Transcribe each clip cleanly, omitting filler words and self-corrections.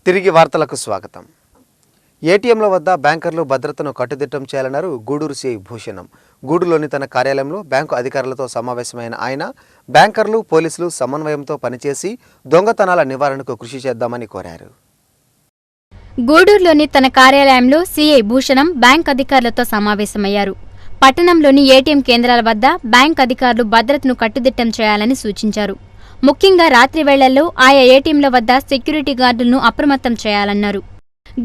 తిరిగి వార్తలకు స్వాగతం. ఏటీఎంల వద్ద బ్యాంకర్లు భద్రతను కట్టుదిట్టం చేయాలన్నారు గూడూరు సిఐ భూషణం. గూడూరులోని తన కార్యాలయంలో బ్యాంకు అధికారులతో సమావేశమైన ఆయన బ్యాంకర్లు, పోలీసులు సమన్వయంతో పనిచేసి దొంగతనాల నివారణకు కృషి చేద్దామని కోరారు. గూడూరులోని తన కార్యాలయంలో సిఐ భూషణం బ్యాంక్ అధికారులతో సమావేశమయ్యారు. పట్టణంలోని ఏటీఎం కేంద్రాల వద్ద బ్యాంక్ అధికారులు భద్రతను కట్టుదిట్టం చేయాలని సూచించారు. ముఖ్యంగా రాత్రి వేళల్లో ఆయా ఏటీఎంల వద్ద సెక్యూరిటీ గార్డులను అప్రమత్తం చేయాలన్నారు.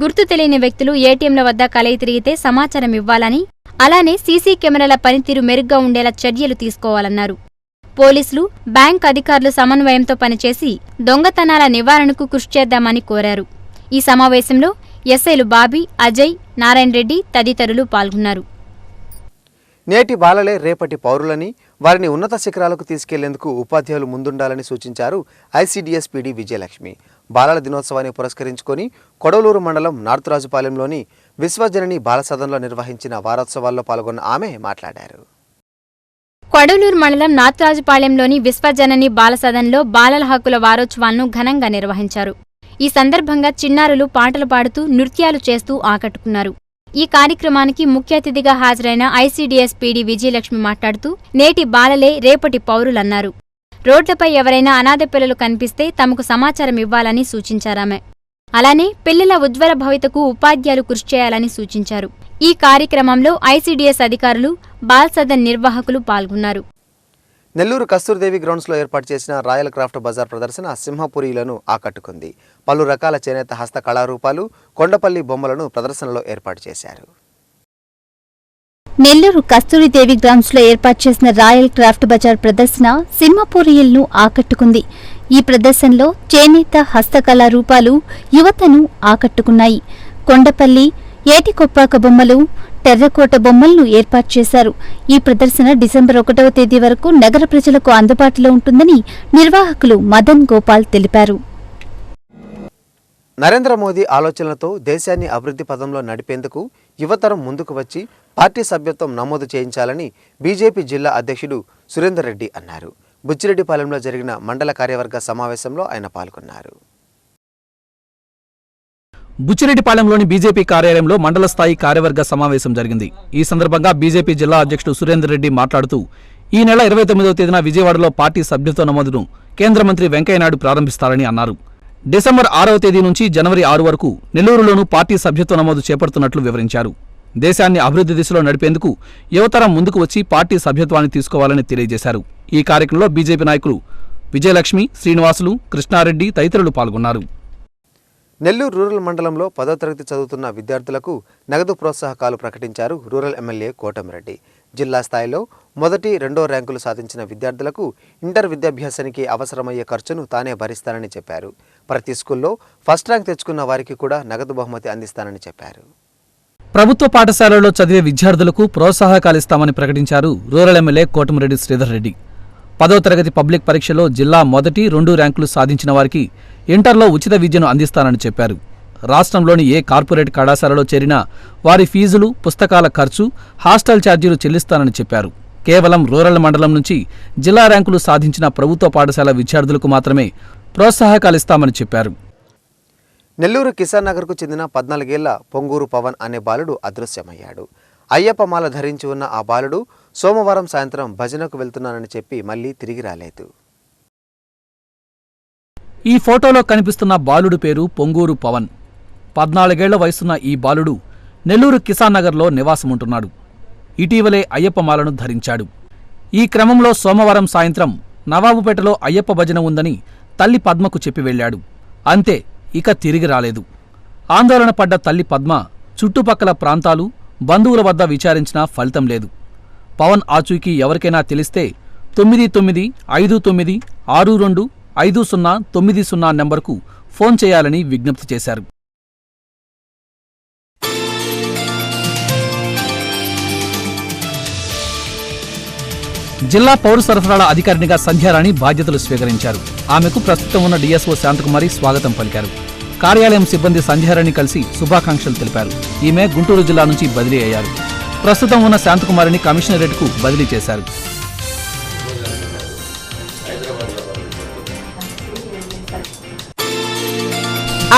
గుర్తు తెలియని వ్యక్తులు ఏటీఎంల వద్ద కలయి తిరిగితే సమాచారం ఇవ్వాలని, అలానే సీసీ కెమెరాల పనితీరు మెరుగ్గా ఉండేలా చర్యలు తీసుకోవాలన్నారు. పోలీసులు, బ్యాంక్ అధికారులు సమన్వయంతో పనిచేసి దొంగతనాల నివారణకు కృషి చేద్దామని కోరారు. ఈ సమావేశంలో ఎస్ఐలు బాబీ, అజయ్, నారాయణ రెడ్డి తదితరులు పాల్గొన్నారు. నేటి బాలలే రేపటి పౌరులని, వారిని ఉన్నత శిఖరాలకు తీసుకెళ్లేందుకు ఉపాధ్యాయులు ముందుండాలని సూచించారు ఐసీడీఎస్ పీడీ విజయలక్ష్మి. బాలల దినోత్సవాన్ని పురస్కరించుకొని కొడవలూరు మండలం నార్తురాజుపాలెంలోని విశ్వజనని బాలసదన్లో నిర్వహించిన వారోత్సవాల్లో పాల్గొన్న ఆమె మాట్లాడారు. కొడవలూరు మండలం నార్తురాజుపాలెంలోని విశ్వజనని బాలసదన్లో బాలల హక్కుల వారోత్సవాలను ఘనంగా నిర్వహించారు. ఈ సందర్భంగా చిన్నారులు పాటలు పాడుతూ, నృత్యాలు చేస్తూ ఆకట్టుకున్నారు. ఈ కార్యక్రమానికి ముఖ్య అతిథిగా హాజరైన ఐసీడీఎస్ పీడీ విజయలక్ష్మి మాట్లాడుతూ నేటి బాలలే రేపటి పౌరులన్నారు. రోడ్లపై ఎవరైనా అనాథ పిల్లలు కనిపిస్తే తమకు సమాచారం ఇవ్వాలని సూచించారామె. అలానే పిల్లల ఉజ్వల భవితకు ఉపాధ్యాయులు కృషి చేయాలని సూచించారు. ఈ కార్యక్రమంలో ఐసీడీఎస్ అధికారులు, బాలసదన్ నిర్వాహకులు పాల్గొన్నారు. నెల్లూరు కస్తూర్దేవి గ్రౌండ్స్లో ఏర్పాటు చేసిన రాయల్ క్రాఫ్ట్ బజార్ ప్రదర్శన సింహపురీలను ఆకట్టుకుంది. పలు రకాల చేనేత హస్త కళారూపాలు, కొండపల్లి బొమ్మలను ప్రదర్శనలో ఏర్పాటు చేశారు. నెల్లూరు కస్తూరిదేవి గ్రౌండ్స్లో ఏర్పాటు చేసిన రాయల్ క్రాఫ్ట్ బజార్ ప్రదర్శన సింహపురీలను ఆకట్టుకుంది. ఈ ప్రదర్శనలో చేనేత హస్తకళారూపాలు యువతను ఆకట్టుకున్నాయి. కొండపల్లి, ఏటికొప్పాక బొమ్మలు, టెర్రకోట బొమ్మలను ఏర్పాటు చేశారు. ఈ ప్రదర్శన డిసెంబర్ 1వ తేదీ వరకు నగర ప్రజలకు అందుబాటులో ఉంటుందని నిర్వాహకులు మదన్ గోపాల్ తెలిపారు. నరేంద్ర మోదీ ఆలోచనలతో దేశాన్ని అభివృద్ధి పదంలో నడిపేందుకు యువతరం ముందుకు వచ్చి పార్టీ సభ్యత్వం నమోదు చేయించాలని బీజేపీ జిల్లా అధ్యక్షుడు సురేందర్ రెడ్డి అన్నారు. బుచ్చిరెడ్డిపాలెంలో జరిగిన మండల కార్యవర్గ సమావేశంలో ఆయన పాల్గొన్నారు. బుచ్చిరెడ్డిపాలెంలోని బీజేపీ కార్యాలయంలో మండల స్థాయి కార్యవర్గ సమావేశం జరిగింది. ఈ సందర్భంగా బీజేపీ జిల్లా అధ్యక్షుడు సురేందర్ రెడ్డి మాట్లాడుతూ ఈ నెల 29వ తేదీన విజయవాడలో పార్టీ సభ్యత్వ నమోదును కేంద్ర మంత్రి వెంకయ్యనాయుడు ప్రారంభిస్తారని అన్నారు. డిసెంబర్ 6వ తేదీ నుంచి జనవరి 6 వరకు నెల్లూరులోనూ పార్టీ సభ్యత్వ నమోదు చేపడుతున్నట్లు వివరించారు. దేశాన్ని అభివృద్ధి దిశలో నడిపేందుకు యువతరం ముందుకు వచ్చి పార్టీ సభ్యత్వాన్ని తీసుకోవాలని తెలియజేశారు. ఈ కార్యక్రమంలో బీజేపీ నాయకులు విజయలక్ష్మి, శ్రీనివాసులు, కృష్ణారెడ్డి తదితరులు పాల్గొన్నారు. నెల్లూరు రూరల్ మండలంలో 10వ తరగతి చదువుతున్న విద్యార్థులకు నగదు ప్రోత్సాహకాలు ప్రకటించారు రూరల్ ఎమ్మెల్యే కోటమిరెడ్డి. జిల్లా స్థాయిలో 1, 2 ర్యాంకులు సాధించిన విద్యార్థులకు ఇంటర్ విద్యాభ్యాసానికి అవసరమయ్యే ఖర్చును తానే భరిస్తానని చెప్పారు. ప్రతి స్కూల్లో ఫస్ట్ ర్యాంక్ తెచ్చుకున్న వారికి కూడా నగదు బహుమతి అందిస్తానని చెప్పారు. ప్రభుత్వ పాఠశాలల్లో చదివే విద్యార్థులకు ప్రోత్సాహకాలిస్తామని ప్రకటించారు రూరల్ ఎమ్మెల్యే కోటమిరెడ్డి శ్రీధర్ రెడ్డి. 10వ తరగతి పబ్లిక్ పరీక్షలో జిల్లా 1, 2 ర్యాంకులు సాధించిన వారికి ఇంటర్లో ఉచిత విద్యను అందిస్తానని చెప్పారు. రాష్ట్రంలోని ఏ కార్పొరేట్ కళాశాలలో చేరినా వారి ఫీజులు, పుస్తకాల ఖర్చు, హాస్టల్ ఛార్జీలు చెల్లిస్తానని చెప్పారు. కేవలం రూరల్ మండలం నుంచి జిల్లా ర్యాంకులు సాధించిన ప్రభుత్వ పాఠశాల విద్యార్థులకు మాత్రమే ప్రోత్సాహకాలిస్తామని చెప్పారు. నెల్లూరు కిసాన్ నగర్కు చెందిన 14 ఏళ్ల పొంగూరు పవన్ అనే బాలుడు అదృశ్యమయ్యాడు. అయ్యప్ప మాల ధరించి ఉన్న ఆ బాలుడు సోమవారం సాయంత్రం భజనకు వెళ్తున్నానని చెప్పి మళ్లీ తిరిగి రాలేదు. ఈ ఫోటోలో కనిపిస్తున్న బాలుడు పేరు పొంగూరు పవన్. 14 ఏళ్ల వయసున్న ఈ బాలుడు నెల్లూరు కిసాన్ నగర్లో నివాసముంటున్నాడు. ఇటీవలే అయ్యప్పమాలను ధరించాడు. ఈ క్రమంలో సోమవారం సాయంత్రం నవాబుపేటలో అయ్యప్ప భజన ఉందని తల్లి పద్మకు చెప్పి వెళ్లాడు. అంతే, ఇక తిరిగి రాలేదు. ఆందోళన పడ్డ తల్లి పద్మ చుట్టుపక్కల ప్రాంతాలు, బంధువుల వద్ద విచారించినా ఫలితం లేదు. పవన్ ఆచూకీ ఎవరికైనా తెలిస్తే 9959625090 నెంబర్కు ఫోన్ చేయాలని విజ్ఞప్తి చేశారు. జిల్లా పౌర సరఫరాల అధికారినిగా సంధ్యారాణి బాధ్యతలు స్వీకరించారు. ఆమెకు ప్రస్తుతం ఉన్న డీఎస్ఓ శాంతకుమారి స్వాగతం పలికారు. కార్యాలయం సిబ్బంది సంధ్యారాణి కలిసి శుభాకాంక్షలు తెలిపారు. ఈమె గుంటూరు జిల్లా నుంచి బదిలీ అయ్యారు. ప్రస్తుతం ఉన్న శాంతకుమారిని కమిషనరేట్కు బదిలీ చేశారు.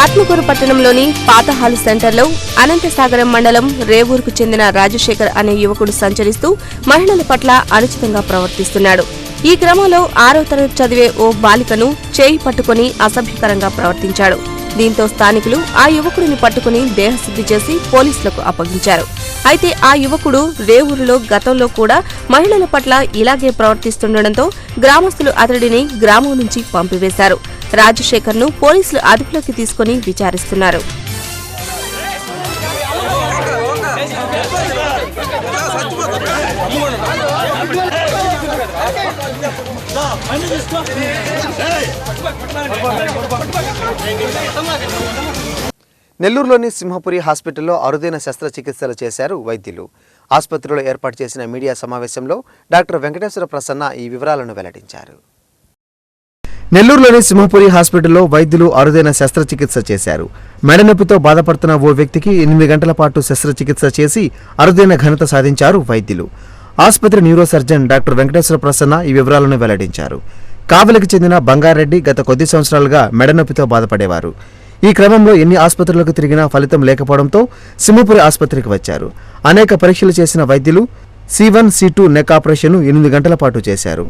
ఆత్మకూరు పట్టణంలోని పాతహాలు సెంటర్లో అనంతసాగరం మండలం రేవూరుకు చెందిన రాజశేఖర్ అనే యువకుడు సంచరిస్తూ మహిళల పట్ల అనుచితంగా ప్రవర్తిస్తున్నాడు. ఈ క్రమంలో 6వ తరగతి చదివే ఓ బాలికను చేయి పట్టుకుని అసభ్యకరంగా ప్రవర్తించాడు. దీంతో స్థానికులు ఆ యువకుడిని పట్టుకుని దేహశుద్ధి చేసి పోలీసులకు అప్పగించారు. అయితే ఆ యువకుడు రేవూరులో గతంలో కూడా మహిళల పట్ల ఇలాగే ప్రవర్తిస్తుండటంతో గ్రామస్తులు అతడిని గ్రామం నుంచి పంపివేశారు. రాజశేఖర్ను పోలీసులు అదుపులోకి తీసుకుని విచారిస్తున్నారు. నెల్లూరులోని సింహపురి హాస్పిటల్లో అరుదైన శస్త్రచికిత్సలు చేశారు వైద్యులు. ఆసుపత్రిలో ఏర్పాటు చేసిన మీడియా సమావేశంలో డాక్టర్ వెంకటేశ్వర ప్రసన్న ఈ వివరాలను వెల్లడించారు. నెల్లూరులోని సింహపురి హాస్పిటల్లో వైద్యులు అరుదైన శస్త్రచికిత్స చేశారు. మెడనొప్పితో బాధపడుతున్న ఓ వ్యక్తికి 8 గంటల పాటు శస్త్రచికిత్స చేసి అరుదైన ఘనత సాధించారు వైద్యులు. ఆసుపత్రి neuro surgeon doctor Venkateswara Prasanna ఈ వివరాలను వెల్లడించారు. కావలికి చెందిన బంగారెడ్డి గత కొద్ది సంవత్సరాలుగా మెడనొప్పితో బాధపడేవారు. ఈ క్రమంలో ఎన్ని ఆసుపత్రులకు తిరిగినా ఫలితం లేకపోవడంతో సింహపురి ఆసుపత్రికి వచ్చారు. అనేక పరీక్షలు చేసిన వైద్యులు C1, C2 నెక్ ఆపరేషన్ను 8 గంటల పాటు చేశారు.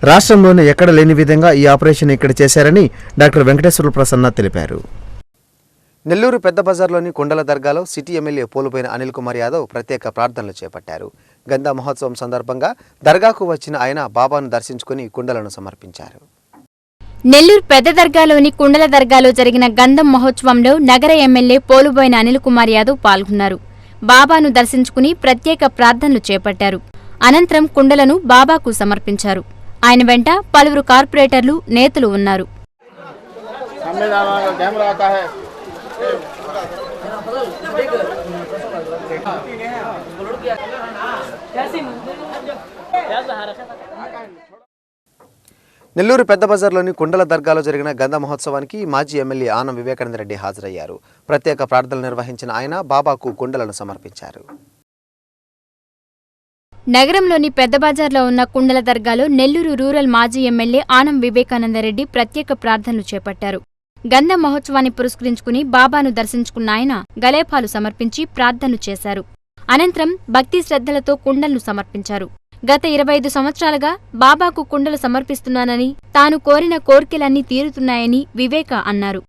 రాష్ట్రంలోనే ఎక్కడ లేని విధంగా ఈ ఆపరేషన్ ఇక్కడ చేశారని డాక్టర్ వెంకటేశ్వర ప్రసన్న తెలిపారు. నెల్లూరు పెద్ద బజార్లోని కొండల దర్గాలో సిటీ ఎమ్మెల్యే పోలుపోయిన అనిల్ కుమార్ యాదవ్ ప్రత్యేక ప్రార్థనలు చేపట్టారు. గంధ మహోత్సవం సందర్భంగా దర్గాకు వచ్చిన ఆయన బాబాను దర్శించుకుని కుండలను సమర్పించారు. నెల్లూరు పెద్ద దర్గాలోని కుండల దర్గాలో జరిగిన గంధం మహోత్సవంలో నగర ఎమ్మెల్యే పోలుబోయిన అనిల్ కుమార్ యాదవ్ పాల్గొన్నారు. బాబాను దర్శించుకుని ప్రత్యేక ప్రార్థనలు చేపట్టారు. అనంతరం కుండలను బాబాకు సమర్పించారు. ఆయన వెంట పలువురు కార్పొరేటర్లు, నేతలు ఉన్నారు. నెల్లూరు పెద్ద బజార్లోని కుండల దర్గాలో జరిగిన గంధ మహోత్సవానికి మాజీ ఎమ్మెల్యే ఆనం వివేకానంద రెడ్డి హాజరయ్యారు. ప్రత్యేక ప్రార్థనలు నిర్వహించిన ఆయన బాబాకు కుండలను సమర్పించారు. నగరంలోని పెద్ద బజార్లో ఉన్న కుండల దర్గాలో నెల్లూరు రూరల్ మాజీ ఎమ్మెల్యే ఆనం వివేకానందరెడ్డి ప్రత్యేక ప్రార్థనలు చేపట్టారు. గంధ మహోత్సవాన్ని పురస్కరించుకుని బాబాను దర్శించుకున్న ఆయన గలేఫాలు సమర్పించి ప్రార్థనలు చేశారు. అనంతరం భక్తి శ్రద్ధలతో కుండలను సమర్పించారు. గత 25 సంవత్సరాలుగా బాబాకు కుండలు సమర్పిస్తున్నానని, తాను కోరిన కోర్కెలన్నీ తీరుతున్నాయని వివేక అన్నారు.